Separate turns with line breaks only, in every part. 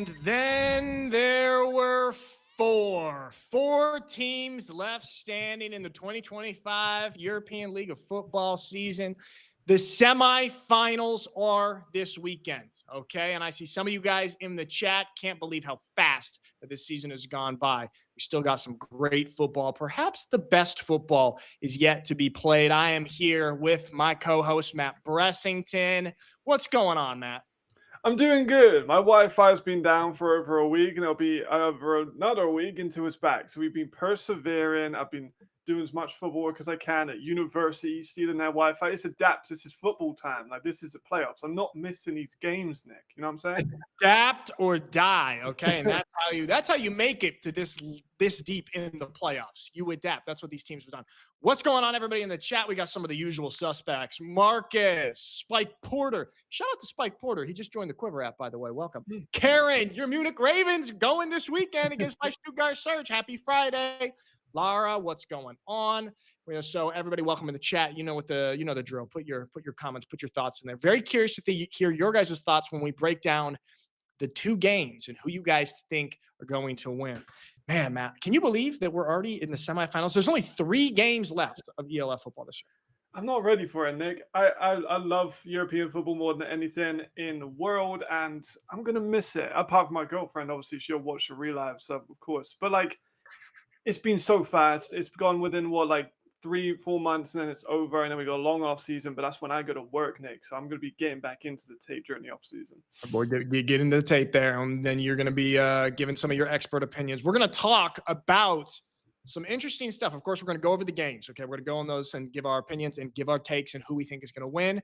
And then there were four teams left standing in the 2025 European League of Football season. The semifinals are this weekend, okay? And I see some of you guys in the chat can't believe how fast that this season has gone by. We still got some great football. Perhaps the best football is yet to be played. I am here with my co-host, Matt Bressington. What's going on, Matt?
I'm doing good. My Wi-Fi's been down for over a week, and it'll be over another week until it's back. So we've been persevering. I've been doing as much football work as I can at university, stealing their Wi-Fi. It's adapt. This is football time. Like, this is the playoffs. I'm not missing these games, Nick. You know what I'm saying?
Adapt or die, okay? And that's how you make it to this deep in the playoffs. You adapt. That's what these teams have done. What's going on, everybody in the chat? We got some of the usual suspects. Marcus, Spike Porter. Shout out to Spike Porter. He just joined the Quiver app, by the way. Welcome. Karen, your Munich Ravens going this weekend against my Stuttgart Surge. Happy Friday. Lara, what's going on? So everybody, welcome in the chat. You know what the drill. Put your comments, put your thoughts in there. Very curious to hear your guys' thoughts when we break down the two games and who you guys think are going to win. Man, Matt, can you believe that we're already in the semifinals? There's only 3 games left of ELF football this year.
I'm not ready for it, Nick. I love European football more than anything in the world, and I'm gonna miss it. Apart from my girlfriend, obviously she'll watch the relive, so of course. But like, it's been so fast. It's gone within 3-4 months, and then it's over, and then we got a long off season. But that's when I go to work, Nick. So I'm going to be getting back into the tape during the off season.
Boy, get into the tape there, and then you're going to be giving some of your expert opinions. We're going to talk about some interesting stuff. Of course, we're going to go over the games. Okay, we're going to go on those and give our opinions and give our takes and who we think is going to win.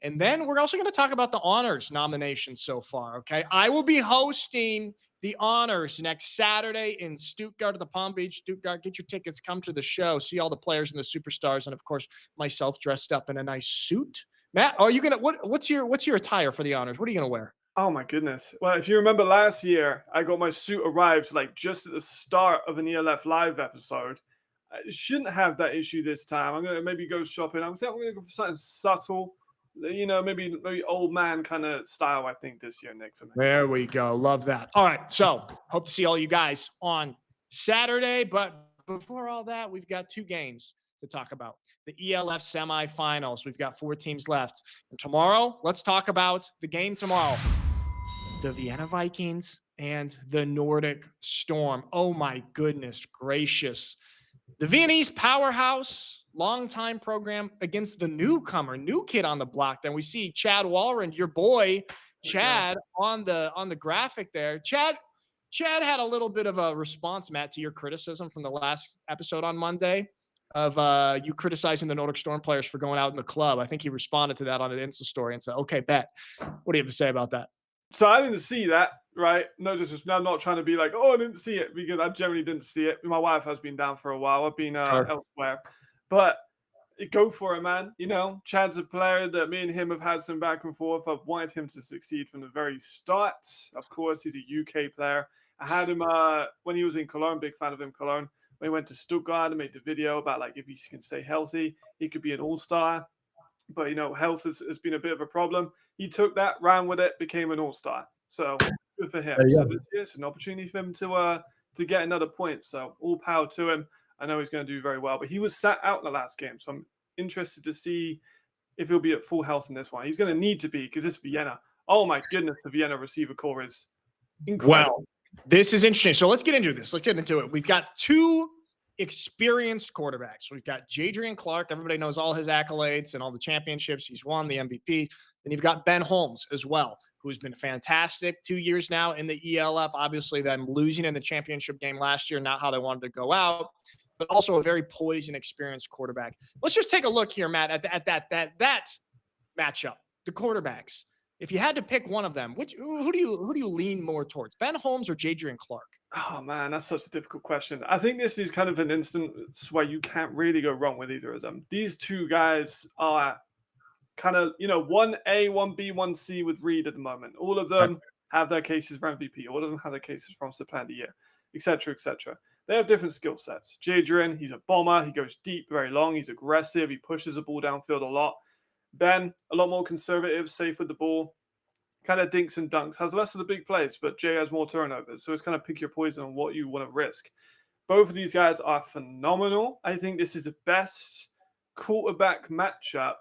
And then we're also going to talk about the honors nominations so far. Okay, I will be hosting the honors next Saturday in Stuttgart at the Palm Beach. Stuttgart, get your tickets, come to the show, see all the players and the superstars, and of course myself dressed up in a nice suit. Matt, are you gonna what's your attire for the honors? What are you gonna wear?
Oh my goodness! Well, if you remember last year, I got my suit arrived like just at the start of an ELF live episode. I shouldn't have that issue this time. I'm gonna maybe go shopping. I'm gonna go for something subtle. You know, maybe old man kind of style, I think, this year, Nick, for me.
There we go. Love that. All right. So hope to see all you guys on Saturday. But before all that, we've got 2 games to talk about. The ELF semifinals. We've got 4 teams left. And tomorrow, let's talk about the game tomorrow. The Vienna Vikings and the Nordic Storm. Oh my goodness gracious. The Viennese powerhouse, longtime program against the newcomer, new kid on the block. Then we see Chad Walrand, your boy, Chad, on the graphic there. Chad had a little bit of a response, Matt, to your criticism from the last episode on Monday of you criticizing the Nordic Storm players for going out in the club. I think he responded to that on an Insta story and said, okay, bet. What do you have to say about that?
So I didn't see that, right? No, I'm not trying to be like, oh, I didn't see it, because I generally didn't see it. My wife has been down for a while. I've been elsewhere. But go for it, man. You know, Chad's a player that me and him have had some back and forth. I've wanted him to succeed from the very start. Of course, he's a UK player. I had him when he was in Cologne, big fan of him, Cologne. When he went to Stuttgart, I made the video about, like, if he can stay healthy, he could be an all-star. But, you know, health has been a bit of a problem. He took that, ran with it, became an all-star. So good for him. So this year's an opportunity for him to get another point. So all power to him. I know he's going to do very well. But he was sat out in the last game. So I'm interested to see if he'll be at full health in this one. He's going to need to be, because it's Vienna. Oh, my goodness, the Vienna receiver core is incredible.
Well, this is interesting. So let's get into this. Let's get into it. We've got 2 experienced quarterbacks. We've got Jadrian Clark. Everybody knows all his accolades and all the championships. He's won the MVP. And you've got Ben Holmes as well, who's been fantastic 2 years now in the ELF. Obviously, them losing in the championship game last year, not how they wanted to go out, but also a very poised and experienced quarterback. Let's just take a look here, Matt, at that matchup, the quarterbacks. If you had to pick one of them, who do you lean more towards, Ben Holmes or Jadrian Clark?
Oh man, that's such a difficult question. I think this is kind of an instance where you can't really go wrong with either of them. These 2 guys are kind of, you know, 1A, 1B, 1C with Reed at the moment. All of them have their cases for MVP. All of them have their cases from Player of the Year, etc., etc. They have different skill sets. Jadrian, he's a bomber. He goes deep, very long. He's aggressive. He pushes the ball downfield a lot. Ben, a lot more conservative, safe with the ball. kind of dinks and dunks, has less of the big plays, but Jay has more turnovers. So it's kind of pick your poison on what you want to risk. Both of these guys are phenomenal. I think this is the best quarterback matchup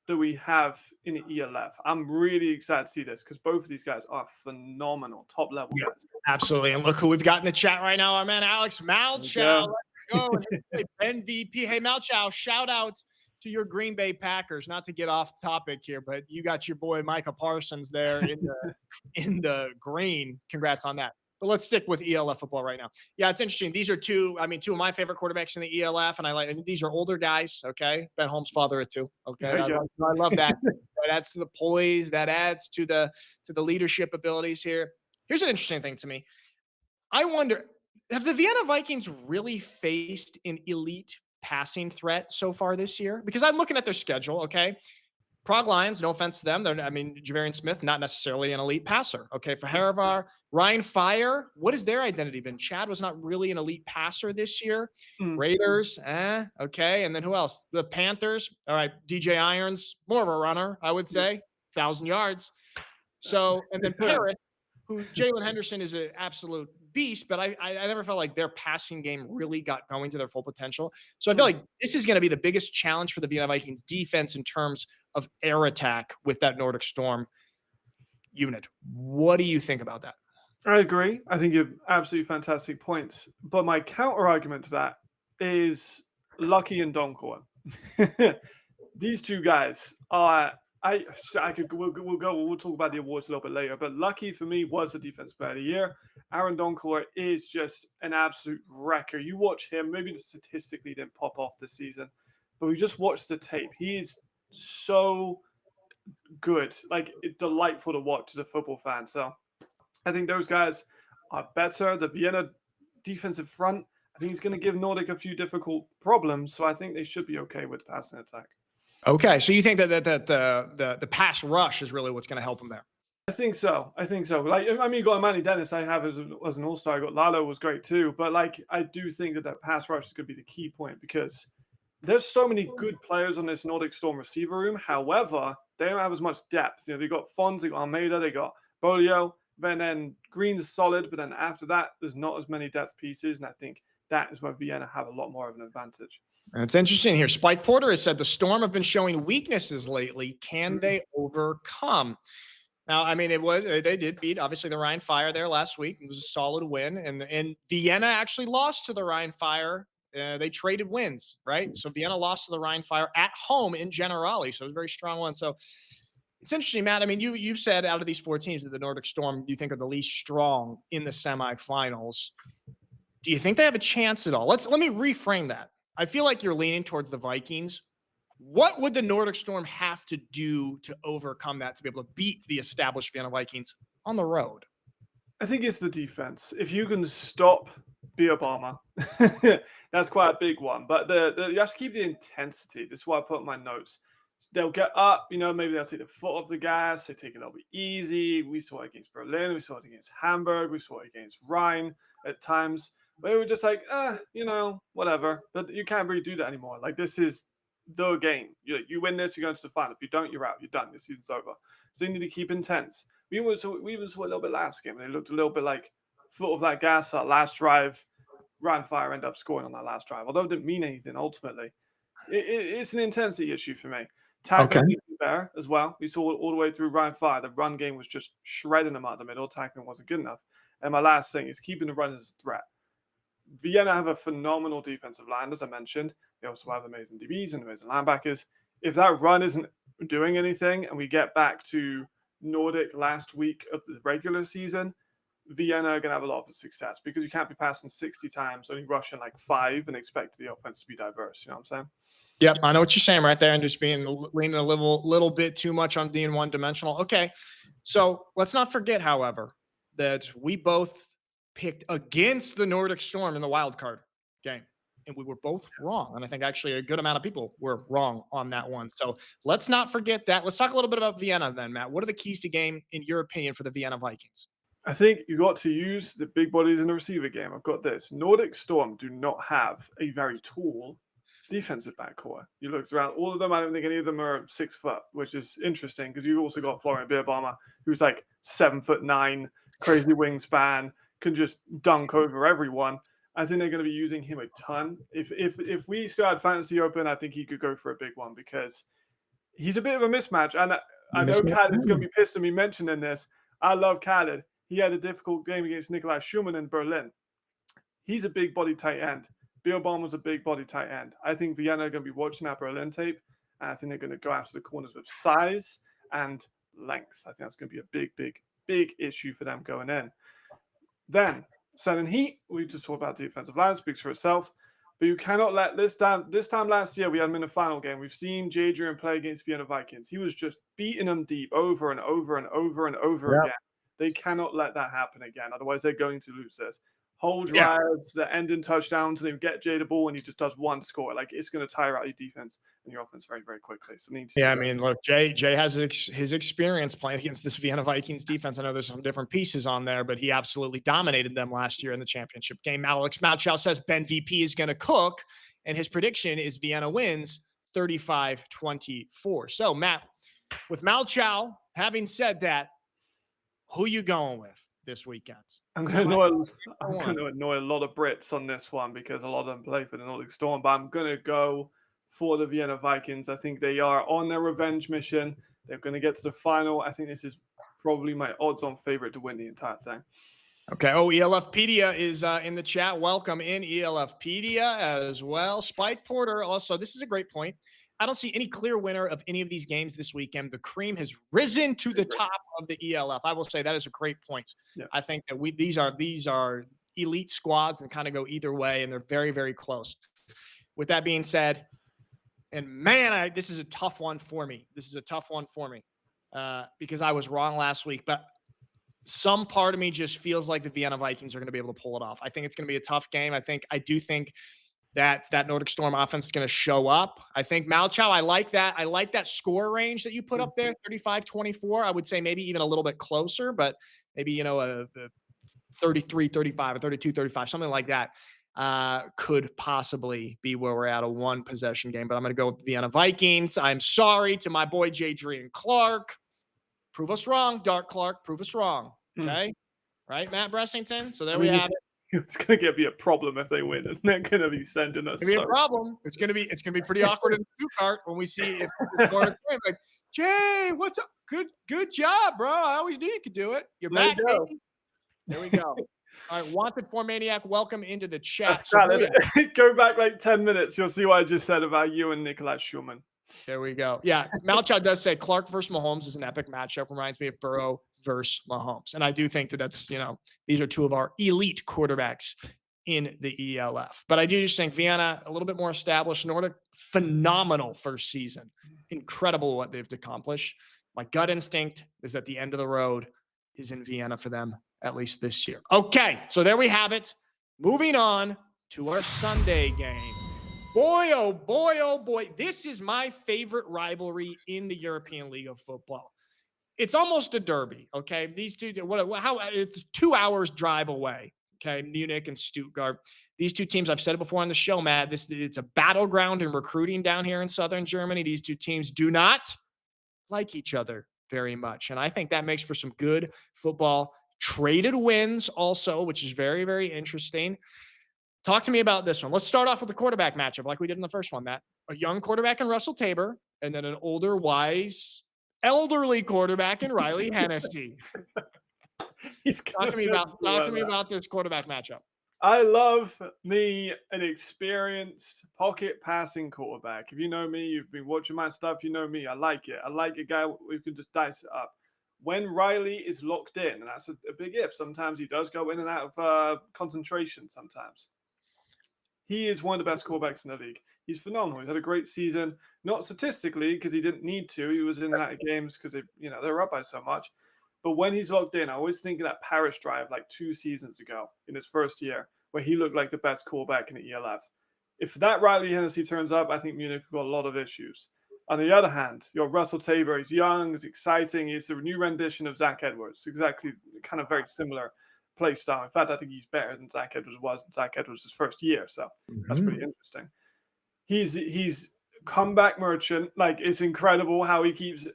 that we have in the ELF. I'm really excited to see this because both of these guys are phenomenal, top level guys.
Absolutely. And look who we've got in the chat right now, our man Alex Malchow. Let's go. And Ben VP. Hey, Malchow, shout out to your Green Bay Packers. Not to get off topic here, but you got your boy Micah Parsons there in the green. Congrats on that. But let's stick with ELF football right now. Yeah, it's interesting. These are two of my favorite quarterbacks in the ELF, and these are older guys. Okay, Ben Holmes' father at two. Okay, I love that. That adds to the poise. That adds to the leadership abilities here. Here's an interesting thing to me. I wonder, have the Vienna Vikings really faced an elite passing threat so far this year? Because I'm looking at their schedule. Okay, Prague Lions, no offense to them. Javarian Smith, not necessarily an elite passer. Okay, for Haravar, Ryan Fire, what has their identity been? Chad was not really an elite passer this year. Raiders, okay. And then who else? The Panthers. All right, DJ Irons, more of a runner, I would say, 1,000 yards. So, and then Paris, who Jalen Henderson is an absolute beast, but I never felt like their passing game really got going to their full potential. So I feel like this is going to be the biggest challenge for the Vienna Vikings defense in terms of air attack with that Nordic Storm unit. What do you think about that?
I agree. I think you have absolutely fantastic points. But my counter argument to that is Lucky and Donkor. These two guys are. We'll talk about the awards a little bit later. But Lucky for me was the defensive player of the year. Aaron Donkor is just an absolute wrecker. You watch him. Maybe statistically didn't pop off this season, but we just watched the tape. He is so good, like delightful to watch as a football fan. So I think those guys are better. The Vienna defensive front, I think, is going to give Nordic a few difficult problems. So I think they should be okay with passing attack.
Okay, so you think that the pass rush is really what's going to help them there?
I think so. Like, I mean, you got Manny Dennis. I have as an all-star. I got Lalo was great too. But like, I do think that pass rush is going to be the key point because there's so many good players on this Nordic Storm receiver room. However, they don't have as much depth. You know, they got Fons, they got Almeida, they got Bolio. Then Green's solid, but then after that, there's not as many depth pieces, and I think that is where Vienna have a lot more of an advantage.
It's interesting here. Spike Porter has said the Storm have been showing weaknesses lately. Can they overcome? Now, I mean, they did beat obviously the Rhine Fire there last week. It was a solid win, and Vienna actually lost to the Rhine Fire. They traded wins, right? So Vienna lost to the Rhine Fire at home in Generali, so it was a very strong one. So it's interesting, Matt. I mean, you've said out of these four teams that the Nordic Storm you think are the least strong in the semifinals. Do you think they have a chance at all? Let me reframe that. I feel like you're leaning towards the Vikings. What would the Nordic Storm have to do to overcome that, to be able to beat the established Vienna Vikings on the road?
I think it's the defense. If you can stop Biobama, that's quite a big one. But you have to keep the intensity. This is why I put in my notes. They'll get up, maybe they'll take the foot off the gas. They take it a little bit easy. We saw it against Berlin. We saw it against Hamburg. We saw it against Rhine at times. They were just like, whatever. But you can't really do that anymore. Like, this is the game. You win this, you're going to the final. If you don't, you're out. You're done. This season's over. So you need to keep intense. We even saw a little bit last game. They looked a little bit like foot of that gas, that last drive. Rhine Fire ended up scoring on that last drive. Although it didn't mean anything ultimately. It's an intensity issue for me. Tackling needs to be better as well. We saw all the way through Rhine Fire. The run game was just shredding them out the middle. Tackling wasn't good enough. And my last thing is keeping the run as a threat. Vienna have a phenomenal defensive line, as I mentioned. They also have amazing DBs and amazing linebackers. If that run isn't doing anything and we get back to Nordic last week of the regular season, Vienna are going to have a lot of success because you can't be passing 60 times, only rushing like 5 and expect the offense to be diverse. You know what I'm saying?
Yep, I know what you're saying right there, and just leaning a little bit too much on being one-dimensional. Okay, so let's not forget, however, that we both picked against the Nordic Storm in the wild card game, and we were both wrong. And I think actually a good amount of people were wrong on that one. So let's not forget that. Let's talk a little bit about Vienna then, Matt. What are the keys to game, in your opinion, for the Vienna Vikings?
I think you got to use the big bodies in the receiver game. I've got this. Nordic Storm do not have a very tall defensive backcourt. You look throughout all of them, I don't think any of them are 6 foot, which is interesting because you've also got Florian Beerbohmer, who's like 7'9", crazy wingspan, can just dunk over everyone. I think they're going to be using him a ton. If we still had Fantasy open, I think he could go for a big one because he's a bit of a mismatch. And I know Khaled's going to be pissed at me mentioning this. I love Khaled. He had a difficult game against Nikolai Schumann in Berlin. He's a big body tight end. Beerbohm was a big body tight end. I think Vienna are going to be watching that Berlin tape, and I think they're going to go after the corners with size and length. I think that's going to be a big issue for them going in. Then, Sun and Heat, we just talked about defensive line, speaks for itself. But you cannot let this time last year, we had him in the final game. We've seen Jadrian play against Vienna Vikings. He was just beating them deep over and over and over and over again. They cannot let that happen again. Otherwise, they're going to lose this. Whole drives that end in touchdowns, and they get Jay the ball, and he just does one score. Like, it's going to tire out your defense and your offense very, very quickly. So
I mean, look, Jay has his experience playing against this Vienna Vikings defense. I know there's some different pieces on there, but he absolutely dominated them last year in the championship game. Alex Malchow says Ben VP is going to cook, and his prediction is Vienna wins 35-24. So, Matt, with Malchow having said that, who you going with this weekend?
I'm going to annoy a lot of Brits on this one because a lot of them play for the Nordic Storm, but I'm going to go for the Vienna Vikings. I think they are on their revenge mission. They're going to get to the final. I think this is probably my odds-on favorite to win the entire thing.
Okay. Oh, ELFpedia is in the chat. Welcome in, ELFpedia as well. Spike Porter also. This is a great point. I don't see any clear winner of any of these games this weekend. The cream has risen to the top of the ELF. I will say that is a great point. Yeah. I think that these are elite squads and kind of go either way, and they're very, very close. With that being said, and man, this is a tough one for me. Because I was wrong last week, but some part of me just feels like the Vienna Vikings are going to be able to pull it off. I think it's going to be a tough game. I do think that Nordic Storm offense is going to show up. I think Malchow, I like that. I like that score range that you put up there, 35-24. I would say maybe even a little bit closer, but maybe, a 33-35 or 32-35, something like that could possibly be where we're at, a one possession game. But I'm going to go with the Vienna Vikings. I'm sorry to my boy Jadrian Clark. Prove us wrong, Dark Clark. Prove us wrong. Okay? Right, Matt Bressington? So there we have it.
It's going to be a problem if they win, and they're going to be sending us.
It's going to be a problem. It's going to be pretty awkward in the Stuttgart when we see if it's like, Jay, what's up? Good job, bro. I always knew you could do it. You're back, baby. There we go. All right, Wanted for Maniac, welcome into the chat.
Go back like 10 minutes. You'll see what I just said about you and Nikolai Schumann.
There we go. Yeah, Malchow does say Clark versus Mahomes is an epic matchup. Reminds me of Burrow versus Mahomes. And I do think that that's, these are two of our elite quarterbacks in the ELF. But I do just think Vienna, a little bit more established. Nordic, phenomenal first season. Incredible what they've accomplished. My gut instinct is that the end of the road is in Vienna for them, at least this year. Okay, so there we have it. Moving on to our Sunday game. Boy, oh boy, oh boy. This is my favorite rivalry in the European League of Football. It's almost a derby, okay? These two, it's 2 hours drive away, okay? Munich and Stuttgart. These two teams, I've said it before on the show, Matt, it's a battleground in recruiting down here in southern Germany. These two teams do not like each other very much. And I think that makes for some good football. Traded wins also, which is very, very interesting. Talk to me about this one. Let's start off with the quarterback matchup like we did in the first one, Matt. A young quarterback in Russell Tabor, and then an older, wise, elderly quarterback in Riley Hennessy. Talk to me about this quarterback matchup.
I love me an experienced pocket passing quarterback. If you know me, you've been watching my stuff, you know me. I like it. I like a guy who can just dice it up. When Riley is locked in, and that's a big if. Sometimes he does go in and out of concentration sometimes. He is one of the best quarterbacks in the league. He's phenomenal. He's had a great season, not statistically because he didn't need to. He was in and out of games because they were up by so much. But when he's locked in, I always think of that Paris drive like 2 seasons ago in his first year where he looked like the best quarterback in the ELF. If that Riley Hennessy turns up, I think Munich have got a lot of issues. On the other hand, you're Russell Tabor. He's young, he's exciting. He's a new rendition of Zach Edwards. Exactly, kind of very similar play style. In fact, I think he's better than Zach Edwards was in Zach Edwards' first year. So that's pretty interesting. he's comeback merchant. Like, it's incredible how he keeps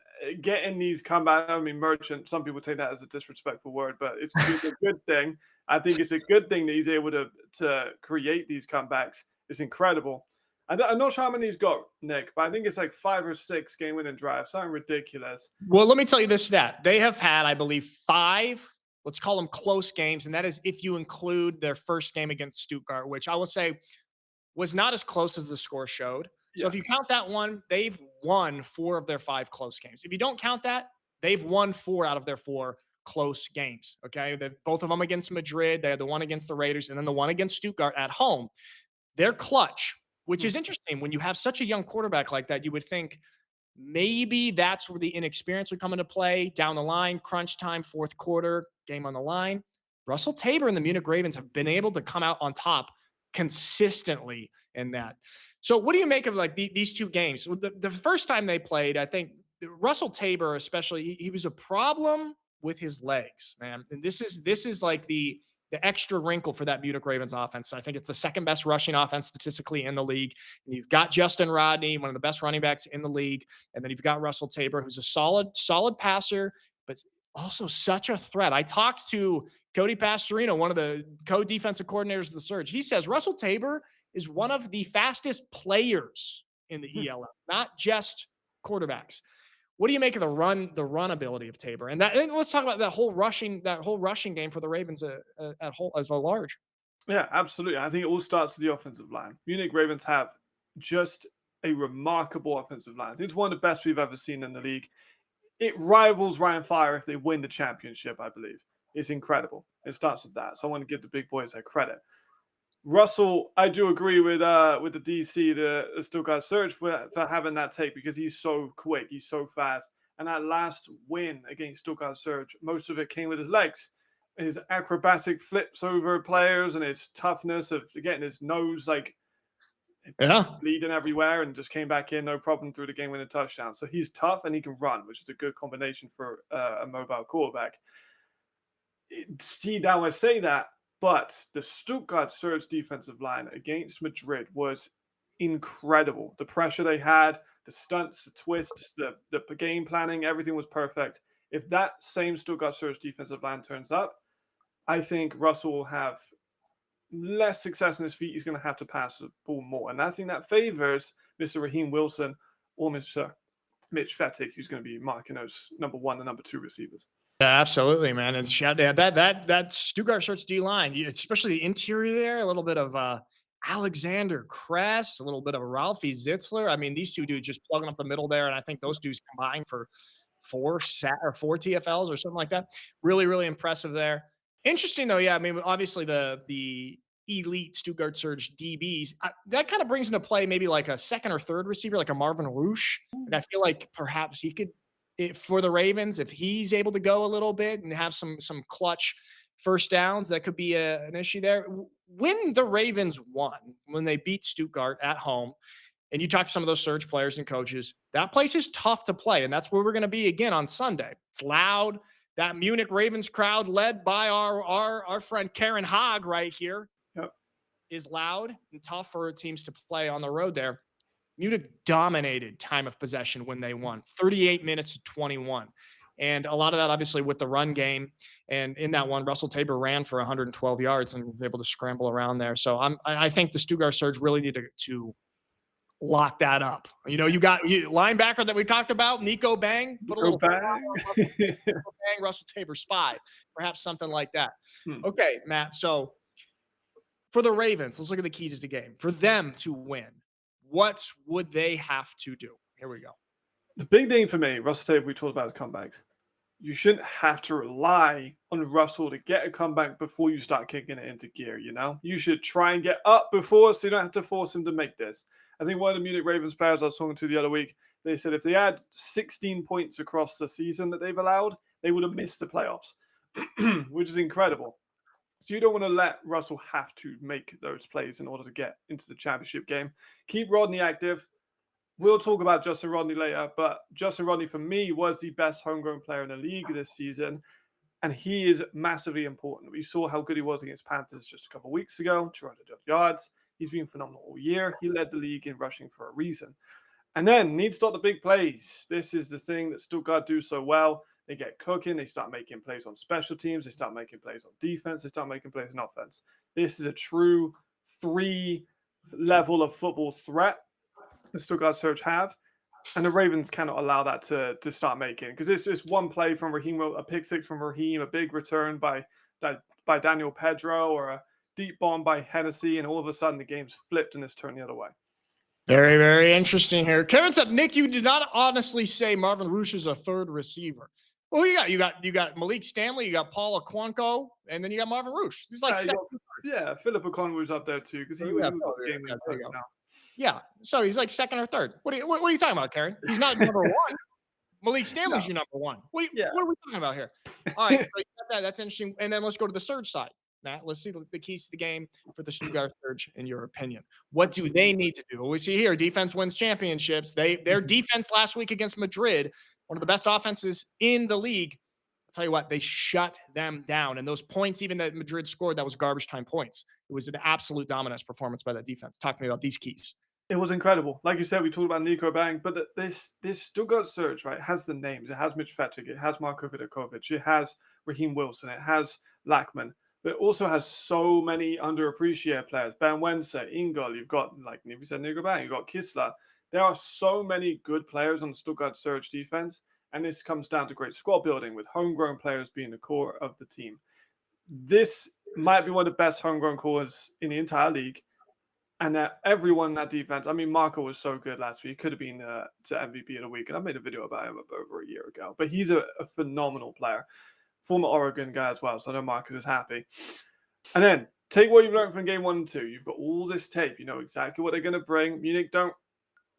getting these comeback. I mean, merchant. Some people take that as a disrespectful word, but it's a good thing. I think it's a good thing that he's able to create these comebacks. It's incredible. I'm not sure how many he's got, Nick, but I think it's like 5 or 6 game-winning drives. Something ridiculous.
Well, let me tell you this stat. They have had, I believe, 5, let's call them close games, and that is if you include their first game against Stuttgart, which I will say was not as close as the score showed. So
Yeah.
if you count that one, they've won 4 of their 5 close games. If you don't count that, they've won 4 out of their 4 close games. Okay. Both of them against Madrid. They had the one against the Raiders and then the one against Stuttgart at home. They're clutch, which is interesting. When you have such a young quarterback like that, you would think maybe that's where the inexperience would come into play down the line, crunch time, fourth quarter, game on the line. Russell Tabor and the Munich Ravens have been able to come out on top consistently in that. So what do you make of like these 2 games? The first time they played, I think Russell Tabor, especially, he was a problem with his legs, man. And this is like the extra wrinkle for that Munich Ravens offense. I think it's the second best rushing offense statistically in the league. And you've got Justin Rodney, one of the best running backs in the league. And then you've got Russell Tabor, who's a solid passer, but also such a threat. I talked to Cody Pastorino, one of the co-defensive coordinators of the Surge. He says Russell Tabor is one of the fastest players in the ELF, not just quarterbacks. What do you make of the run ability of Tabor? And let's talk about that whole rushing game for the Ravens at whole as a large.
Yeah, absolutely. I think it all starts with the offensive line. Munich Ravens have just a remarkable offensive line. I think it's one of the best we've ever seen in the league. It rivals Ryan Fire if they win the championship, I believe. It's incredible. It starts with that. So I want to give the big boys their credit. Russell, I do agree with the DC, the Stuttgart Surge for having that take because he's so quick, he's so fast. And that last win against Stuttgart Surge, most of it came with his legs. His acrobatic flips over players and his toughness of getting his nose like bleeding everywhere and just came back in no problem through the game-winning touchdown. So he's tough and he can run, which is a good combination for a mobile quarterback. See, now I say that, but the Stuttgart Surge defensive line against Madrid was incredible. The pressure they had, the stunts, the twists, the game planning, everything was perfect. If that same Stuttgart Surge defensive line turns up, I think Russell will have less success on his feet. He's going to have to pass the ball more. And I think that favors Mr. Raheem Wilson or Mr. Mitch Fettig, who's going to be marking those number 1 and number 2 receivers.
Yeah, absolutely, man. And shout out that Stuttgart Surge D line, especially the interior there, a little bit of Alexander Kress, a little bit of Ralphie Zitzler. I mean, these 2 dudes just plugging up the middle there, and I think those dudes combined for 4 TFLs or something like that. Really, really impressive there. Interesting though, yeah. I mean, obviously the elite Stuttgart Surge DBs, that kind of brings into play maybe like a second or third receiver, like a Marvin Roosh. And I feel like perhaps he could, for the Ravens, if he's able to go a little bit and have some clutch first downs, that could be an issue there. When the Ravens won, when they beat Stuttgart at home, and you talk to some of those Surge players and coaches, that place is tough to play. And that's where we're going to be again on Sunday. It's loud. That Munich Ravens crowd led by our friend Karen Haag right here is loud and tough for teams to play on the road there. Munich dominated time of possession when they won, 38 minutes to 21. And a lot of that, obviously, with the run game. And in that one, Russell Tabor ran for 112 yards and was able to scramble around there. So I think the Stuttgart Surge really need to lock that up. You got linebacker that we talked about, Nico Bang. Put a little Bang, Russell Tabor spy, perhaps something like that. Okay, Matt. So for the Ravens, let's look at the keys to the game. For them to win, what would they have to do? Here we go.
The big thing for me, Russell Tabor, we talked about his comebacks. You shouldn't have to rely on Russell to get a comeback before you start kicking it into gear, You should try and get up before so you don't have to force him to make this. I think one of the Munich Ravens players I was talking to the other week, they said if they had 16 points across the season that they've allowed, they would have missed the playoffs, which is incredible. So you don't want to let Russell have to make those plays in order to get into the championship game. Keep Rodney active. We'll talk about Justin Rodney later, but Justin Rodney, for me, was the best homegrown player in the league this season, and he is massively important. We saw how good he was against Panthers just a couple of weeks ago, 200 yards. He's been phenomenal all year. He led the league in rushing for a reason. And then need to stop the big plays. This is the thing that Stuttgart do so well. They get cooking. They start making plays on special teams. They start making plays on defense. They start making plays on offense. This is a true 3 level of football threat the Stuttgart Surge have. And the Ravens cannot allow that to start making, because it's just one play from Raheem, a pick six from Raheem, a big return by Daniel Pedro, or a deep bomb by Hennessy, and all of a sudden the game's flipped and it's turned the other way.
Very, very interesting here. Karen said, Nick, you did not honestly say Marvin Roosh is a third receiver. Well, you got Malik Stanley, you got Paul Okonkwo, and then you got Marvin Roosh. He's like
Philip Okonkwo's up there too, because he was game now.
Yeah, so he's like second or third. What are you talking about, Karen? He's not number one. Malik Stanley's your number one. What are we talking about here? All right, so you got that. That's interesting. And then let's go to the Surge side. Matt, let's see the keys to the game for the Stuttgart Surge in your opinion. What do they need to do? Well, we see here, defense wins championships. Their defense last week against Madrid, one of the best offenses in the league. I'll tell you what, they shut them down. And those points, even that Madrid scored, that was garbage time points. It was an absolute dominance performance by that defense. Talk to me about these keys.
It was incredible. Like you said, we talked about Nico Bang, but this Stuttgart Surge, right, has the names. It has Mitch Fettig. It has Marko Vidakovic. It has Raheem Wilson. It has Lackman. But it also has so many underappreciated players. Ben Wenser, Ingol. You've got, like you said, Nico Bang. You've got Kistler. There are so many good players on the Stuttgart Surge defense. And this comes down to great squad building, with homegrown players being the core of the team. This might be one of the best homegrown cores in the entire league. And everyone in that defense, I mean, Marco was so good last week. He could have been to MVP of the week. And I made a video about him over a year ago. But he's a phenomenal player. Former Oregon guy as well. So I know Marcus is happy. And then take what you've learned from game 1 and 2. You've got all this tape. You know exactly what they're going to bring. Munich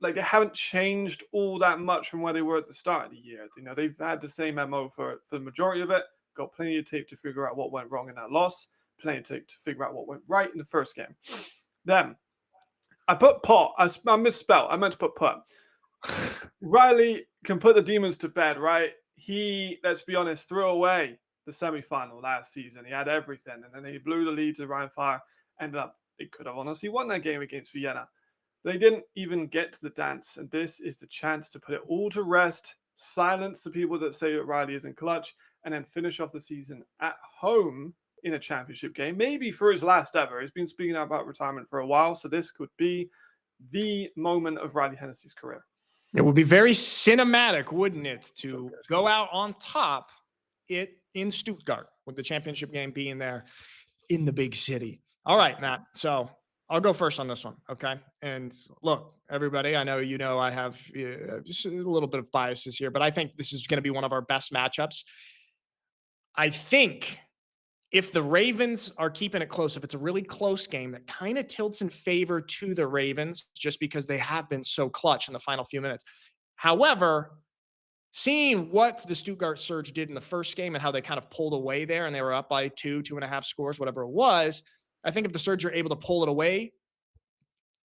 they haven't changed all that much from where they were at the start of the year. You know, they've had the same MO for the majority of it. Got plenty of tape to figure out what went wrong in that loss. Plenty of tape to figure out what went right in the first game. Then I put pot. I misspelled. I meant to put put. Riley can put the demons to bed, right? He, let's be honest, threw away the semifinal last season. He had everything, and then he blew the lead to Ryan Fire. Ended up, they could have honestly won that game against Vienna. They didn't even get to the dance, and this is the chance to put it all to rest, silence the people that say that Riley isn't clutch, and then finish off the season at home in a championship game, maybe for his last ever. He's been speaking about retirement for a while, so this could be the moment of Riley Hennessy's career.
It would be very cinematic, wouldn't it, to go out on top in Stuttgart with the championship game being there in the big city. All right, Matt. So I'll go first on this one, okay? And look, everybody, I know I have just a little bit of biases here, but I think this is going to be one of our best matchups. I think if the Ravens are keeping it close, if it's a really close game, that kind of tilts in favor to the Ravens just because they have been so clutch in the final few minutes. However, seeing what the Stuttgart Surge did in the first game and how they kind of pulled away there and they were up by 2.5 scores, whatever it was, I think if the Surge are able to pull it away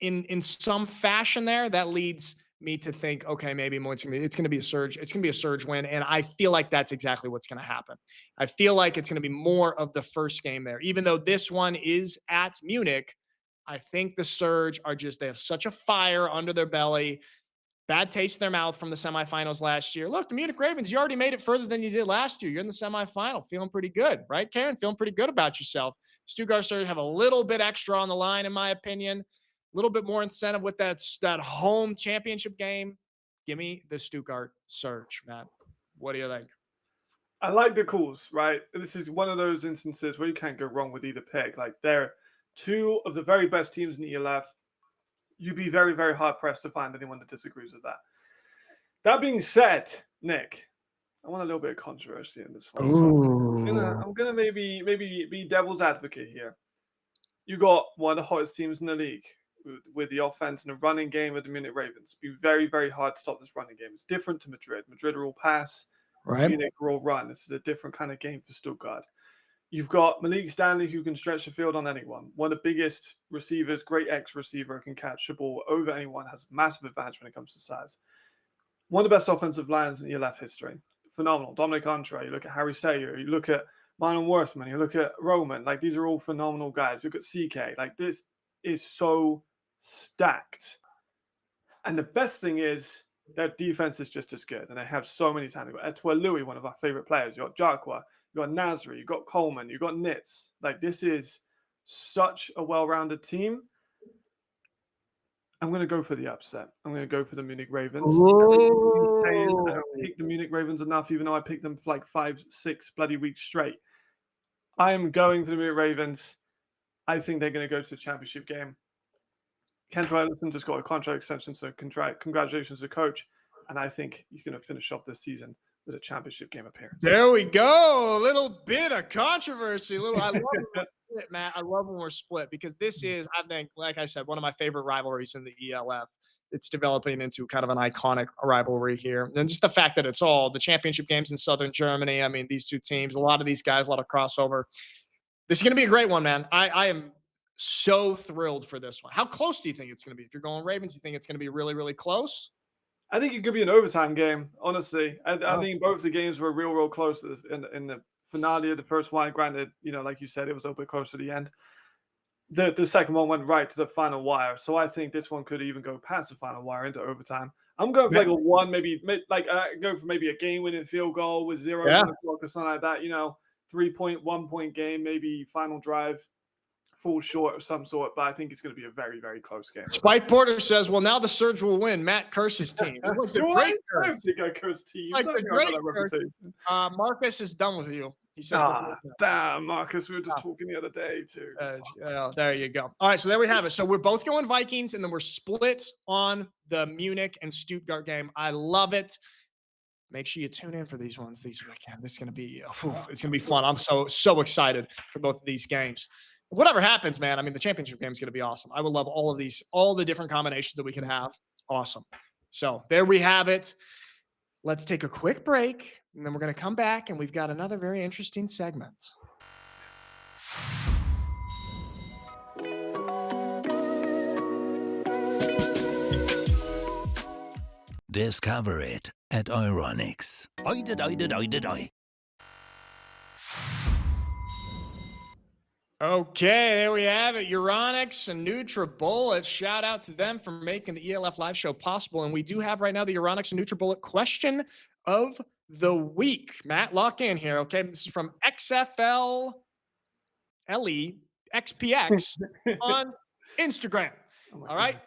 in some fashion there, that leads me to think, okay, maybe it's going to be a Surge. It's going to be a Surge win. And I feel like that's exactly what's going to happen. I feel like it's going to be more of the first game there. Even though this one is at Munich, I think the Surge they have such a fire under their belly, bad taste in their mouth from the semifinals last year. Look, the Munich Ravens, you already made it further than you did last year. You're in the semifinal, feeling pretty good, right, Karen? Feeling pretty good about yourself. Stuttgart Surge have a little bit extra on the line, in my opinion. A little bit more incentive with that home championship game. Give me the Stuttgart Surge, Matt. What do you think?
I like the calls, right? This is one of those instances where you can't go wrong with either pick. Like, they're two of the very best teams in the ELF. You'd be very, very hard-pressed to find anyone that disagrees with that. That being said, Nick, I want a little bit of controversy in this one. So I'm gonna maybe be devil's advocate here. You got one of the hottest teams in the league with the offense and the running game of the Munich Ravens. It'd be very, very hard to stop this running game. It's different to Madrid. Madrid are all pass. Right. Munich are all run. This is a different kind of game for Stuttgart. You've got Malik Stanley, who can stretch the field on anyone. One of the biggest receivers, great X-receiver, can catch the ball over anyone, has a massive advantage when it comes to size. One of the best offensive lines in ELF history. Phenomenal. Dominic Entre, you look at Harry Sayer, you look at Myron Worthman, you look at Roman. Like, these are all phenomenal guys. Look at CK. Like, this is so stacked. And the best thing is their defense is just as good. And they have so many talent. You've got Etoile Louis, one of our favorite players. You've got Jacqua, you've got Nasri, you've got Coleman, you've got Nitz. Like, this is such a well-rounded team. I'm going to go for the upset. I'm going to go for the Munich Ravens. I don't pick the Munich Ravens enough, even though I picked them for like 5-6 bloody weeks straight. I am going for the Munich Ravens. I think they're going to go to the championship game. Kendra Ellison just got a contract extension, so congratulations to the coach. And I think he's going to finish off this season with a championship game appearance.
There we go. A little bit of controversy. I love it, Matt. I love when we're split because this is, I think, like I said, one of my favorite rivalries in the ELF. It's developing into kind of an iconic rivalry here. And just the fact that it's all the championship games in Southern Germany. I mean, these two teams, a lot of these guys, a lot of crossover. This is going to be a great one, man. I am so thrilled for this one. How close do you think it's going to be? If you're going Ravens, you think it's going to be really, really close?
I think it could be an overtime game, honestly. I think both the games were real close in the finale of the first one. Granted, like you said, it was a bit close to the end. The second one went right to the final wire. So I think this one could even go past the final wire into overtime. I'm going for like a one, maybe like going for maybe a game-winning field goal with zeros on the clock or something like that. 3-point, 1-point game, maybe final drive. Fall short of some sort, but I think it's going to be a very, very close game.
Spike Porter says, well, now the Surge will win. Matt curses teams. Like
I don't think I curse teams.
Like the great Marcus is done with you. He says,
damn, Marcus, we were just talking the other day, too.
There you go. All right, so there we have it. So we're both going Vikings, and then we're split on the Munich and Stuttgart game. I love it. Make sure you tune in for these ones this weekend. This is going to be, it's going to be fun. I'm so excited for both of these games. Whatever happens, man, I mean, the championship game is going to be awesome. I would love all the different combinations that we can have. Awesome. So there we have it. Let's take a quick break, and then we're going to come back, and we've got another very interesting segment.
Discover it at Euronics.
Okay, there we have it. Euronics and NutriBullet. Shout out to them for making the ELF live show possible. And we do have right now the Euronics and NutriBullet question of the week. Matt, lock in here, okay? This is from XFL XPX on Instagram. All right.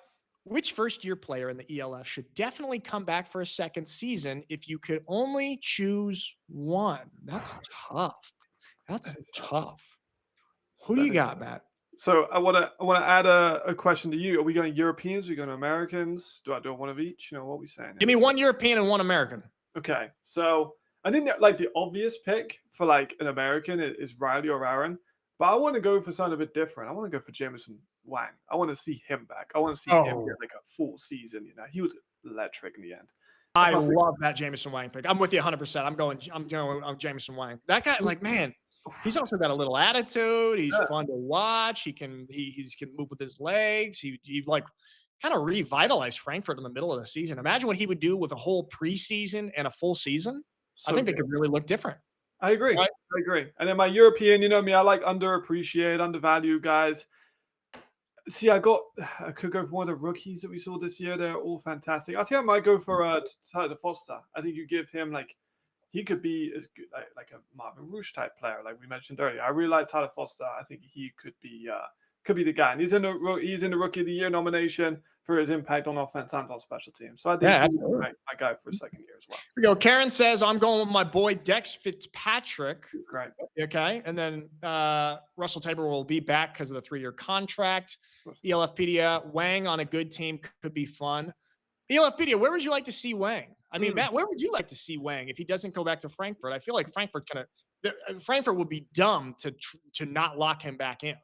Which first-year player in the ELF should definitely come back for a second season if you could only choose one? That's tough. That's tough. Who do you got, Matt?
So I want to add a question to you. Are we going Europeans? Are we going Americans? Do I do one of each? What are we saying?
Give me one European and one American.
Okay. So I think that like the obvious pick for like an American is Riley or Aaron, but I want to go for something a bit different. I want to go for Jameson Wang. I want to see him back. I want to see him get like a full season. He was electric in the end.
I love that Jameson Wang pick. I'm with you 100%. I'm going Jameson Wang. That guy, like, man. He's also got a little attitude. He's fun to watch. He can move with his legs. He like kind of revitalized Frankfurt in the middle of the season. Imagine what he would do with a whole preseason and a full season. I think they could really look different.
I agree. Right? I agree. And then my European, you know me, I like underappreciated, undervalued guys. See, I could go for one of the rookies that we saw this year. They're all fantastic. I think I might go for Tyler Foster. I think you give him he could be as good, like a Marvin Rouge type player, like we mentioned earlier. I really like Tyler Foster. I think he could be the guy. And he's in the Rookie of the Year nomination for his impact on offense and on special teams. So I think he's my guy for a second year as well.
Here we go. Karen says, I'm going with my boy Dex Fitzpatrick.
Great.
Okay. And then Russell Tabor will be back because of the 3-year contract. ELFpedia, Wang on a good team could be fun. ELFpedia, where would you like to see Wang? I mean, Matt, where would you like to see Wang if he doesn't go back to Frankfurt? I feel like Frankfurt would be dumb to not lock him back in.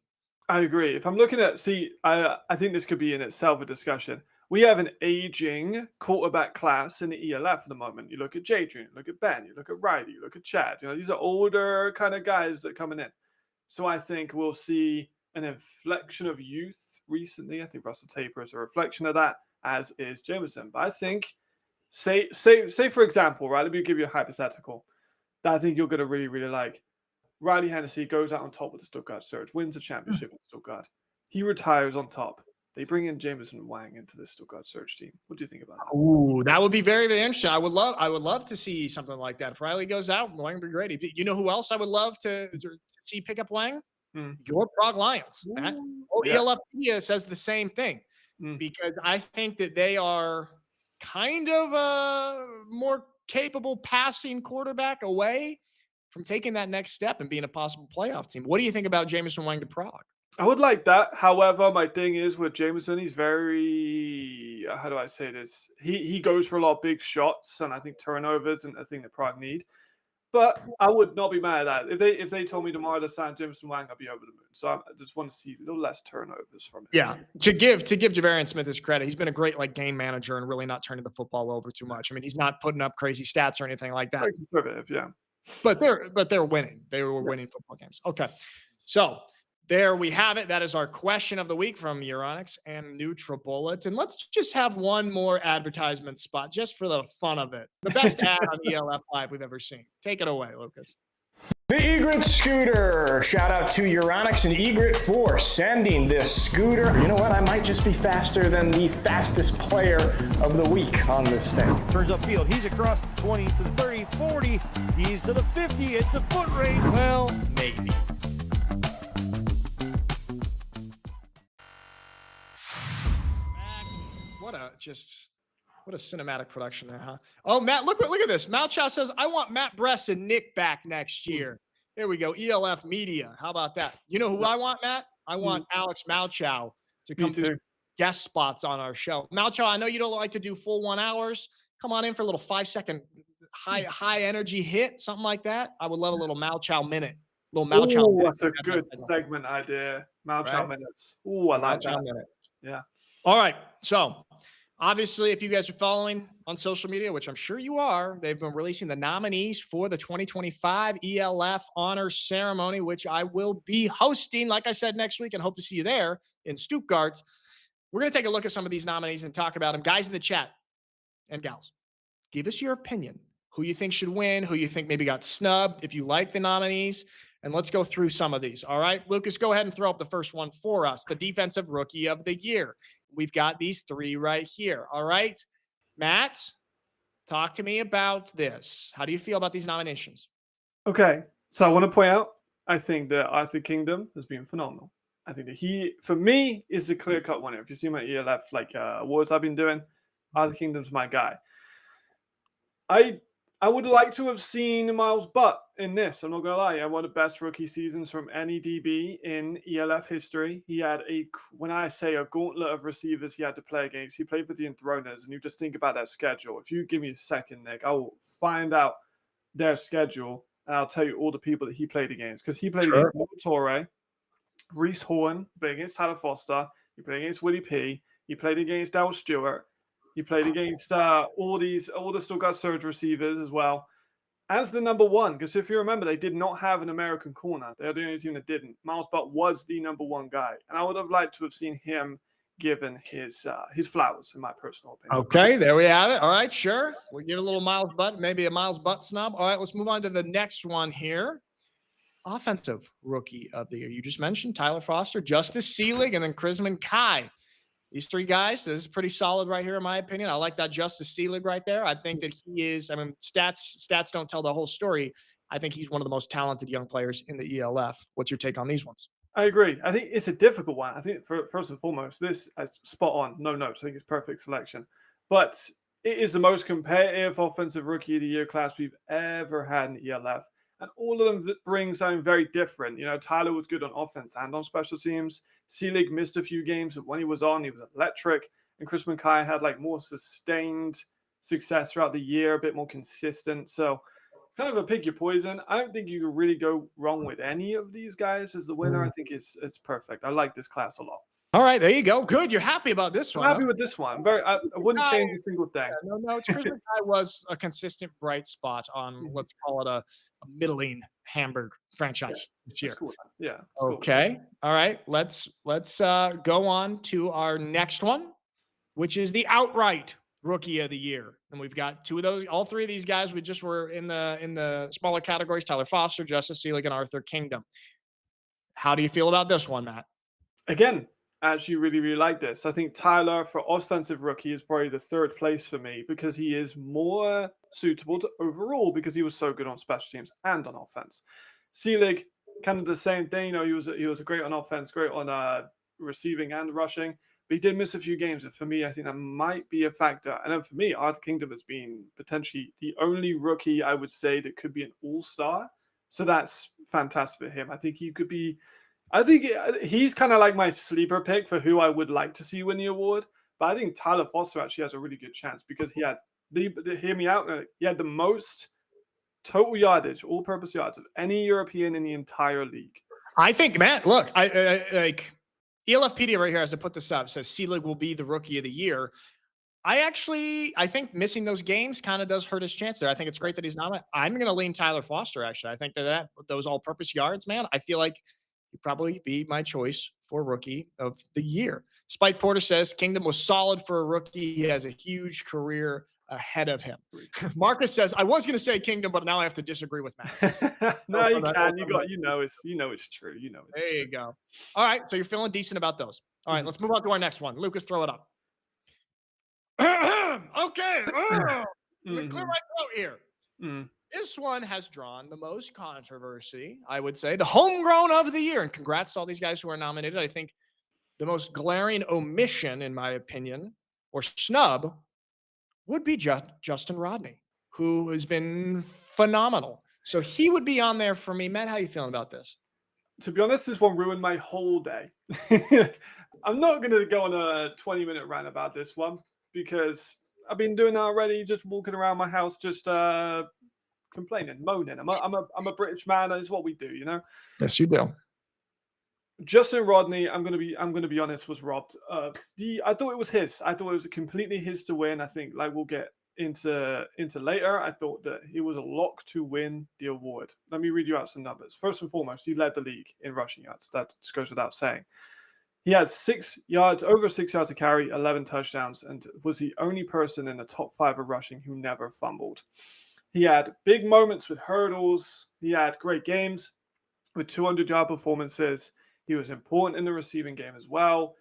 I agree. If I'm looking at, I think this could be in itself a discussion. We have an aging quarterback class in the ELF at the moment. You look at Jadrian, you look at Ben, you look at Riley, you look at Chad. These are older kind of guys that are coming in. So I think we'll see an inflection of youth recently. I think Russell Tabor is a reflection of that, as is Jameson. But I think, say for example, right? Let me give you a hypothetical that I think you're going to really, really like. Riley Hennessy goes out on top with the Stuttgart Surge, wins the championship in Stuttgart. he retires on top. They bring in Jameson Wang into the Stuttgart search team. What do you think about that?
Ooh, that would be very, very interesting. I would love to see something like that. If Riley goes out, Wang would be great. You know who else I would love to see pick up Wang? Your Prague Lions.
Yeah.
ELF Media says the same thing because I think that they are kind of a more capable passing quarterback away from taking that next step and being a possible playoff team. What do you think about Jameson Wang to Prague?
I would like that. However, my thing is with Jameson, he's very, how do I say this? He goes for a lot of big shots, and I think turnovers and a thing that Prague need. But I would not be mad at that. If they told me tomorrow to sign Jameson Wang, I'd be over the moon. So I just want to see a little less turnovers from him.
Yeah, to give Javarian Smith his credit, he's been a great game manager and really not turning the football over too much. I mean, he's not putting up crazy stats or anything like that.
Very conservative, yeah.
But they're winning. They were winning football games. Okay, so there we have it. That is our question of the week from Euronics and NutriBullet. And let's just have one more advertisement spot just for the fun of it. The best ad on ELF Live we've ever seen. Take it away, Lucas.
The Egret scooter. Shout out to Euronics and Egret for sending this scooter. You know what? I might just be faster than the fastest player of the week on this thing.
Turns upfield. He's across the 20 to the 30, 40. He's to the 50. It's a foot race.
Well, maybe. What a cinematic production there, huh? Oh, Matt, look at this. Malchow says, I want Matt Bress and Nick back next year. Here we go. ELF Media. How about that? You know who I want, Matt? I want Alex Malchow to come do guest spots on our show. Malchow, I know you don't like to do full 1 hours. Come on in for a little 5-second high energy hit, something like that. I would love a little Malchow minute.
That's a good segment idea. Malchow minutes. Ooh, I like that.
Minute.
Yeah.
All right. So obviously, if you guys are following on social media, which I'm sure you are, they've been releasing the nominees for the 2025 ELF Honors Ceremony, which I will be hosting, like I said, next week, and hope to see you there in Stuttgart. We're going to take a look at some of these nominees and talk about them. Guys in the chat and gals, give us your opinion. Who you think should win, who you think maybe got snubbed, if you like the nominees, and let's go through some of these. All right, Lucas, go ahead and throw up the first one for us, the Defensive Rookie of the Year. We've got these three right here. All right, Matt, talk to me about this. How do you feel about these nominations?
Okay, so I want to point out, I think that Arthur Kingdom has been phenomenal. I think that he, for me, is the clear-cut winner. If you see my ELF awards I've been doing, Arthur Kingdom's my guy. I would like to have seen Miles Butt in this. I'm not going to lie. One of the best rookie seasons from any DB in ELF history. He had when I say a gauntlet of receivers he had to play against, he played for the Enthroners, and you just think about that schedule. If you give me a second, Nick, I will find out their schedule, and I'll tell you all the people that he played against. Because he played against Mo Torre, Reese Horn, played against Tyler Foster, he played against Willie P, he played against Dal Stewart, he played against all the Stuttgart Surge receivers as well. As the number one, because if you remember, they did not have an American corner. They are the only team that didn't. Miles Butt was the number one guy. And I would have liked to have seen him given his flowers, in my personal opinion.
Okay, there we have it. All right, sure. We'll give a little Miles Butt, maybe a Miles Butt snub. All right, let's move on to the next one here. Offensive Rookie of the Year. You just mentioned Tyler Foster, Justice Seelig, and then Chrisman Kai. These three guys, this is pretty solid right here, in my opinion. I like that Justice Seelig right there. I think that he is, stats don't tell the whole story. I think he's one of the most talented young players in the ELF. What's your take on these ones?
I agree. I think it's a difficult one. I think first and foremost, this spot on, no notes. I think it's perfect selection. But it is the most competitive Offensive Rookie of the Year class we've ever had in the ELF. And all of them bring something very different. You know, Tyler was good on offense and on special teams. Seelig missed a few games, but when he was on, he was electric. And Chrisman Kai had more sustained success throughout the year, a bit more consistent. So kind of a pick your poison. I don't think you can really go wrong with any of these guys as the winner. I think it's perfect. I like this class a lot.
All right, there you go. Good. You're happy about this one.
I'm happy with this one. I wouldn't change a single thing.
Yeah, no, it's Chrisman Kai was a consistent bright spot on, let's call it a middling Hamburg franchise this year.
Cool. Yeah.
Okay. Cool. All right. Let's go on to our next one, which is the outright Rookie of the Year. And we've got two of those. All three of these guys we just were in the smaller categories: Tyler Foster, Justice Seelig, and Arthur Kingdom. How do you feel about this one, Matt?
Again, actually really, really like this. I think Tyler for offensive rookie is probably the third place for me because he is more suitable to overall because he was so good on special teams and on offense. Selig, kind of the same thing. You know, he was great on offense, great on receiving and rushing, but he did miss a few games. And for me, I think that might be a factor. And then for me, Arthur Kingdom has been potentially the only rookie I would say that could be an all-star. So that's fantastic for him. I think he could be. I think he's kind of like my sleeper pick for who I would like to see win the award. But I think Tyler Foster actually has a really good chance because he had, hear me out, he had the most total yardage, all-purpose yards of any European in the entire league.
I think, Matt, look, I like ELFpedia right here, as I put this up, says Selig will be the rookie of the year. I think missing those games kind of does hurt his chance there. I think it's great that he's not. I'm going to lean Tyler Foster, actually. I think that those all-purpose yards, man, I feel like he'd probably be my choice for rookie of the year. Spike Porter says Kingdom was solid for a rookie. He has a huge career ahead of him. Marcus says, I was going to say Kingdom, but now I have to disagree with Matt.
No, you can. You know it's true.
There you go. All right. So you're feeling decent about those. All right. Let's move on to our next one. Lucas, throw it up. Okay. Clear my throat here. This one has drawn the most controversy, I would say, the homegrown of the year. And congrats to all these guys who are nominated. I think the most glaring omission, in my opinion, or snub, would be Justin Rodney, who has been phenomenal. So he would be on there for me. Matt, how are you feeling about this?
To be honest, this one ruined my whole day. I'm not going to go on a 20-minute rant about this one because I've been doing that already, just walking around my house, just complaining, moaning. I'm a British man. That's what we do, you know.
Yes, you do.
Justin Rodney, I'm gonna be honest, was robbed. I thought it was his. I thought it was completely his to win. I think, like we'll get into later, I thought that he was a lock to win the award. Let me read you out some numbers. First and foremost, he led the league in rushing yards. That just goes without saying. He had over 6 yards to carry, 11 touchdowns, and was the only person in the top 5 of rushing who never fumbled. He had big moments with hurdles. He had great games with 200-yard performances. He was important in the receiving game as well.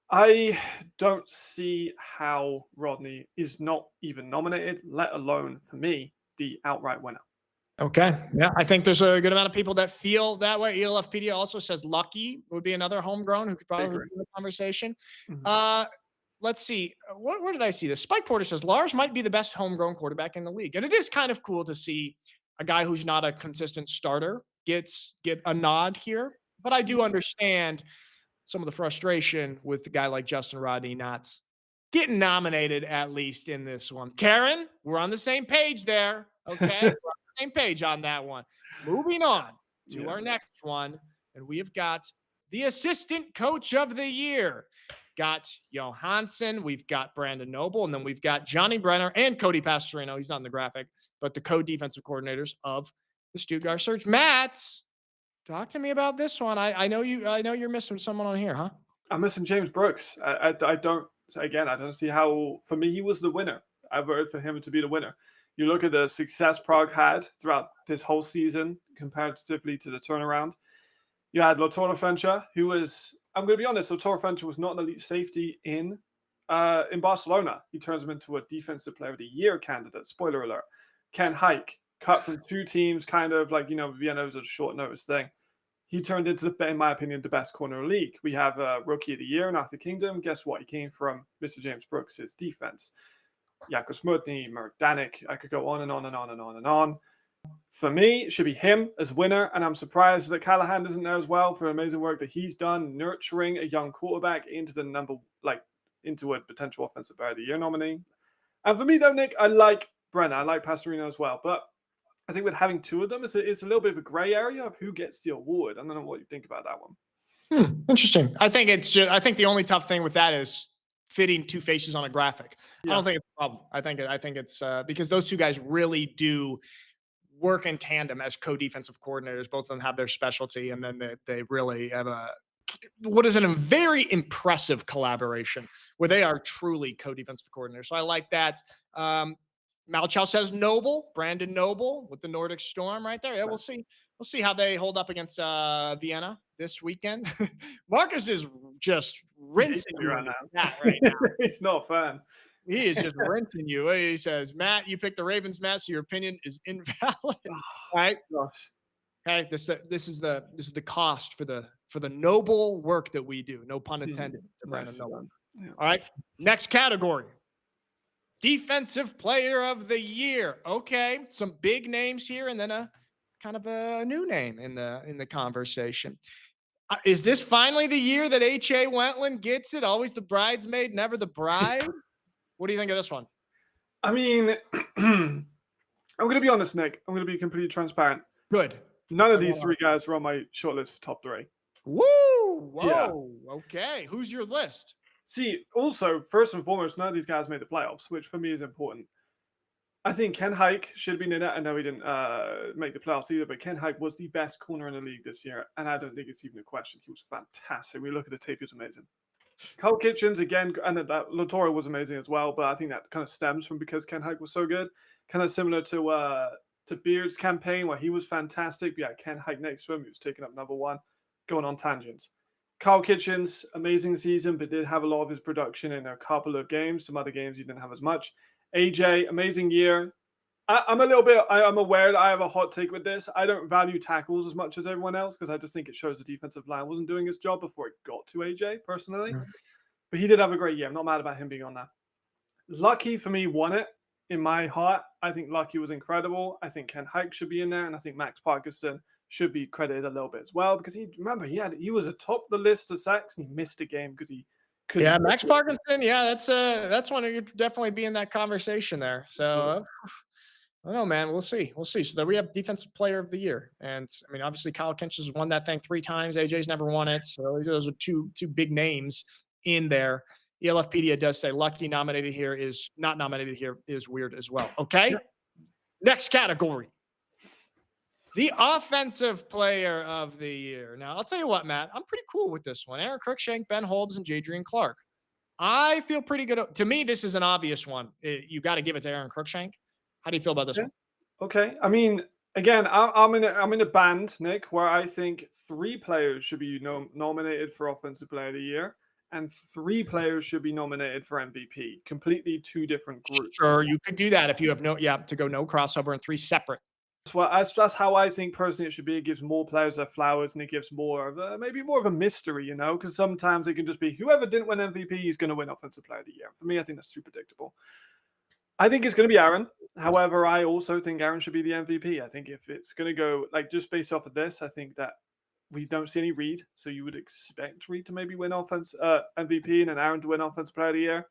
I don't see how Rodney is not even nominated, let alone, for me, the outright winner.
Okay. Yeah, I think there's a good amount of people that feel that way. ELFpedia also says Lucky would be another homegrown who could probably be in the conversation. Let's see. Where did I see this? Spike Porter says Lars might be the best homegrown quarterback in the league. And it is kind of cool to see a guy who's not a consistent starter get a nod here. But I do understand some of the frustration with a guy like Justin Rodney not getting nominated, at least in this one. Karen, we're on the same page there. Okay. We're on the same page on that one. Moving on to our next one. And we have got the assistant coach of the year. Got Johansson, we've got Brandon Noble, and then we've got Johnny Brenner and Cody Pastorino. He's not in the graphic, but the co-defensive coordinators of the Stuttgart Surge. Matt, talk to me about this one. I know you're missing someone on here, huh?
I'm missing James Brooks. I don't see how. For me, he was the winner. I voted for him to be the winner. You look at the success Prague had throughout this whole season comparatively to the turnaround. You had Lothar Fencher, who was, I'm going to be honest, Lothar Fencher was not an elite safety in Barcelona. He turns him into a defensive player of the year candidate. Spoiler alert. Ken Hike, cut from 2 teams, kind of like, Vienna was a short notice thing. He turned into, in my opinion, the best corner in the league. We have a rookie of the year in Arthur Kingdom. Guess what? He came from Mr. James Brooks' defense. Jakob Smutny, Merck Danik. I could go on and on and on and on and on. For me, it should be him as winner, and I'm surprised that Callahan isn't there as well for amazing work that he's done nurturing a young quarterback into into a potential offensive player of the year nominee. And for me, though, Nick, I like Brenner. I like Pastorino as well, but I think with having 2 of them, it's a little bit of a gray area of who gets the award. I don't know what you think about that one.
Interesting. I think the only tough thing with that is fitting 2 faces on a graphic. Yeah. I don't think it's a problem. I think it's because those 2 guys really do work in tandem as co-defensive coordinators. Both of them have their specialty, and then they really have a very impressive collaboration where they are truly co-defensive coordinators. So I like that. Malchow says Noble, Brandon Noble with the Nordic Storm right there. Yeah, we'll see. We'll see how they hold up against Vienna this weekend. Marcus is just rinsing you
right now.
right now.
He's not a fan.
He is just rinsing you. He says, Matt, you picked the Ravens, Matt, so your opinion is invalid. Right?
Gosh.
Okay. This is the cost for the noble work that we do. No pun intended. To Brandon Noble.
Yeah.
All right. Next category. Defensive Player of the Year. Okay. Some big names here, and then a kind of a new name in the conversation. Is this finally the year that H.A. Wentland gets it? Always the bridesmaid, never the bride? What do you think of this one?
I mean, I'm going to be honest, Nick. I'm going to be completely transparent.
Good.
None of these 3 guys were on my shortlist for top 3.
Woo! Whoa. Yeah. Okay. Who's your list?
See, also, first and foremost, none of these guys made the playoffs, which for me is important. I think Ken Hike should have been in it. I know he didn't make the playoffs either, but Ken Hike was the best corner in the league this year, and I don't think it's even a question. He was fantastic. We look at the tape; he was amazing. Carl Kitchens again, and Latoro was amazing as well. But I think that kind of stems from because Ken Hike was so good, kind of similar to Beard's campaign where he was fantastic. But yeah, Ken Hike next to him, he was taking up number 1, going on tangents. Carl Kitchens, amazing season, but did have a lot of his production in a couple of games. Some other games he didn't have as much. AJ, amazing year. I'm aware that I have a hot take with this. I don't value tackles as much as everyone else because I just think it shows the defensive line wasn't doing its job before it got to AJ, personally. Mm-hmm. But he did have a great year. I'm not mad about him being on that. Lucky, for me, won it in my heart. I think Lucky was incredible. I think Ken Hike should be in there, and I think Max Parkinson should be credited a little bit as well because he was atop the list of sacks and he missed a game because he couldn't.
Yeah, Max Parkinson. Yeah, that's one you're definitely be in that conversation there. So I don't know, man. We'll see. So then we have Defensive Player of the Year, and I mean, obviously Kyle Kinch won that thing 3 times. AJ's never won it, so those are two big names in there. ELFpedia does say Lucky nominated here is not nominated here is weird as well. Okay, next category. The Offensive Player of the Year. Now, I'll tell you what, Matt, I'm pretty cool with this one. Aaron Cruikshank, Ben Holmes, and Jadrian Clark. I feel pretty good. To me, this is an obvious one. You got to give it to Aaron Cruikshank. How do you feel about this one?
Okay. I mean, again, I'm in a band, Nick, where I think 3 players should be nominated for Offensive Player of the Year, and 3 players should be nominated for MVP. Completely 2 different groups.
Sure, you could do that if you have no crossover and 3 separate.
Well, that's how I think personally it should be. It gives more players their flowers, and it gives more of maybe more of a mystery, because sometimes it can just be whoever didn't win MVP is going to win Offensive Player of the Year. For me, I think that's too predictable. I think it's going to be Aaron. However, I also think Aaron should be the MVP. I think if it's going to go just based off of this, I think that we don't see any Reed, so you would expect Reed to maybe win MVP and then Aaron to win Offensive Player of the Year,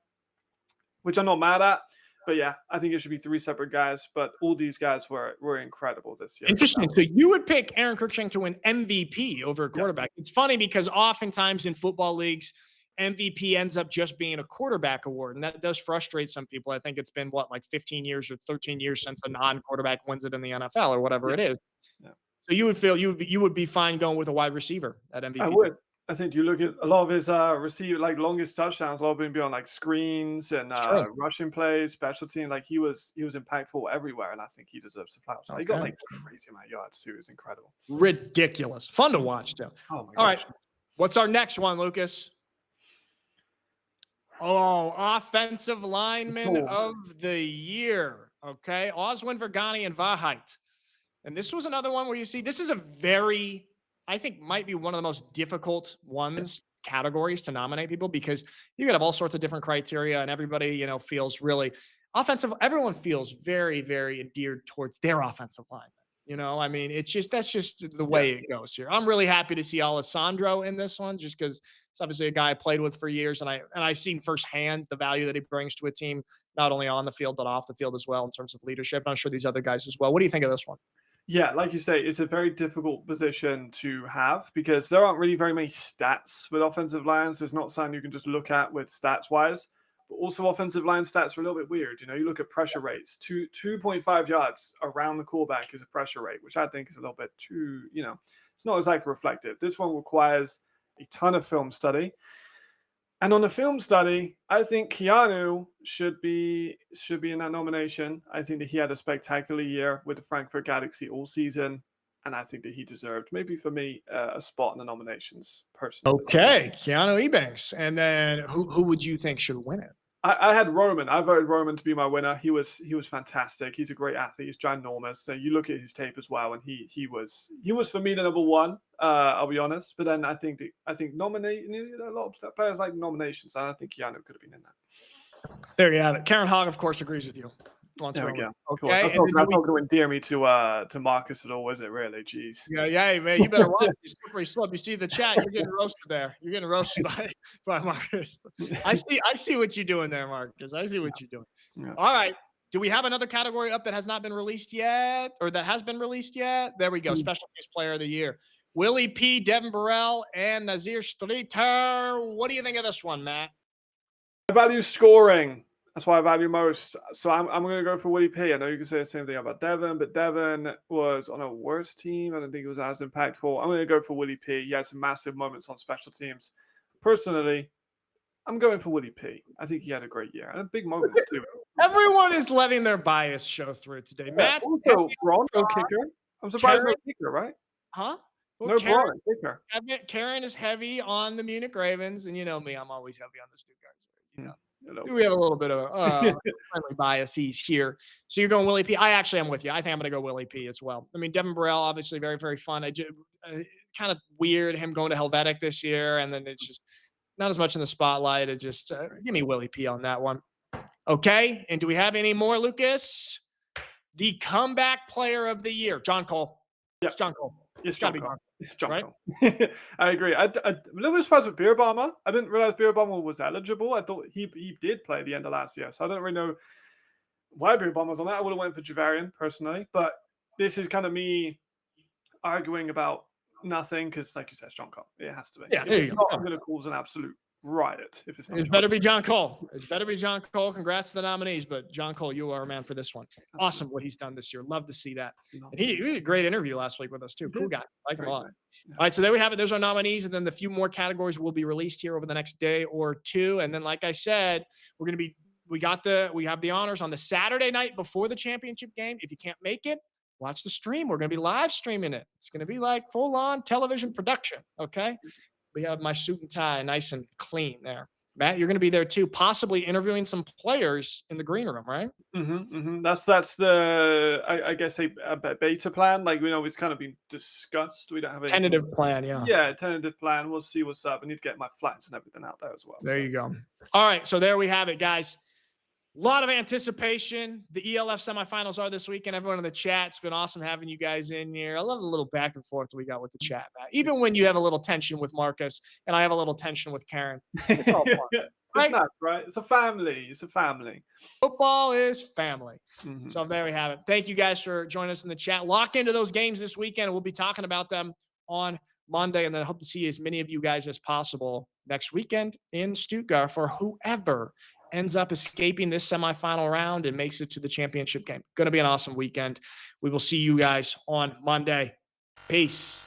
which I'm not mad at. But yeah, I think it should be 3 separate guys. But all these guys were incredible this year.
Interesting. So you would pick Aaron Cruikshank to win MVP over a quarterback. Yeah. It's funny because oftentimes in football leagues, MVP ends up just being a quarterback award, and that does frustrate some people. I think it's been 15 years or 13 years since a non-quarterback wins it in the NFL or whatever it is. Yeah. So you would feel you would be fine going with a wide receiver at MVP.
I would. I think you look at a lot of his receiver longest touchdowns, a lot of them be on screens and rushing plays, special team. He was impactful everywhere, and I think he deserves the flowers. Okay. He got crazy amount of yards too. It was incredible.
Ridiculous. Fun to watch too.
Oh my gosh.
All right. What's our next one, Lucas? Oh, Offensive Lineman of the Year. Okay. Oswin, Vergani, and Vahite. And this was another one where you see this is a very, I think, might be one of the most difficult categories to nominate people because you could have all sorts of different criteria and everybody, feels really offensive. Everyone feels very, very endeared towards their offensive lineman. I mean, that's just the way it goes here. I'm really happy to see Alessandro in this one just because it's obviously a guy I played with for years. And I've seen firsthand the value that he brings to a team, not only on the field, but off the field as well in terms of leadership. And I'm sure these other guys as well. What do you think of this one?
Yeah, like you say, it's a very difficult position to have because there aren't really very many stats with offensive lines. There's not something you can just look at with stats-wise. But also offensive line stats are a little bit weird. You look at pressure rates. 2.5 yards around the quarterback is a pressure rate, which I think is a little bit too, it's not exactly reflective. This one requires a ton of film study. And on the film study, I think Keanu should be in that nomination. I think that he had a spectacular year with the Frankfurt Galaxy all season, and I think that he deserved, maybe for me, a spot in the nominations personally.
Okay, Keanu Ebanks. And then who would you think should win it?
I had Roman. I voted Roman to be my winner. He was fantastic. He's a great athlete. He's ginormous. So you look at his tape as well, and he was for me the number one. I'll be honest. But then I think nominate a lot of players like nominations. And I think Keanu could have been in that.
There you have it. Karen Hogg, of course, agrees with you.
There we go.
Okay.
That's not going to endear me to Marcus at all, is it? Really? Jeez.
Yeah, man. You better watch. He's slippery slope. You see the chat. You're getting roasted there. You're getting roasted by Marcus. I see what you're doing there, Marcus. I see what you're doing.
Yeah.
All right. Do we have another category up that has not been released yet, or that has been released yet? There we go. Special Teams Player of the Year. Willie P, Devin Burrell, and Nazir Streeter. What do you think of this one, Matt?
I value scoring. That's why I value most. So I'm going to go for Willie P. I know you can say the same thing about Devin, but Devin was on a worse team. I don't think it was as impactful. I'm going to go for Willie P. He had some massive moments on special teams. Personally, I'm going for Willie P. I think he had a great year and big moments too.
Everyone is letting their bias show through today. Matt,
also, Braun, no kicker. I'm surprised no kicker, right?
Huh? Well,
No Braun, kicker.
Karen is heavy on the Munich Ravens, and you know me, I'm always heavy on the Stuttgart. You know.
Hello.
We have a little bit of friendly biases here. So you're going Willie P. I actually am with you. I think I'm going to go Willie P as well. I mean, Devin Burrell, obviously very, very fun. Kind of weird him going to Helvetic this year, and then it's just not as much in the spotlight. It just give me Willie P on that one. Okay, and do we have any more, Lucas? The comeback player of the year, John Cole.
Yep.
It's John Cole.
It's John Cole. It's John
right?
Cole. I agree. I'm a little bit surprised with Beer Bomber. I didn't realize Beer Bomber was eligible. I thought he did play at the end of last year, so I don't really know why Beer Bomber was on that. I would have went for Javarian personally, but this is kind of me arguing about nothing because, like you said, it's John Cole. It has to be.
Yeah, there you go.
I'm going to cause an absolute riot if it's not.
It better be John Cole. It's better be John Cole. Congrats to the nominees, but John Cole, you are a man for this one. Awesome what he's done this year. Love to see that. And he had a great interview last week with us too. Cool guy. Like him a lot. Yeah. All right, so there we have it. Those are nominees, and then the few more categories will be released here over the next day or two. And then, like I said, we have the honors on the Saturday night before the championship game. If you can't make it, watch the stream. We're going to be live streaming it. It's going to be like full-on television production. Okay. We have my suit and tie nice and clean there. Matt, you're going to be there too, possibly interviewing some players in the green room, right?
That's the I guess a beta plan. Like it's kind of been discussed. We don't have a
tentative plan. Yeah,
tentative plan. We'll see what's up. I need to get my flights and everything out there as well.
There you go. All right, so there we have it, guys. A lot of anticipation. The ELF semifinals are this weekend. Everyone in the chat, it's been awesome having you guys in here. I love the little back and forth that we got with the chat, Matt. Even when you have a little tension with Marcus and I have a little tension with Karen. It's all fun.
It's not, right? It's a family. It's a family.
Football is family. So there we have it. Thank you guys for joining us in the chat. Lock into those games this weekend. We'll be talking about them on Monday, and then I hope to see as many of you guys as possible next weekend in Stuttgart for whoever ends up escaping this semifinal round and makes it to the championship game. Going to be an awesome weekend. We will see you guys on Monday. Peace.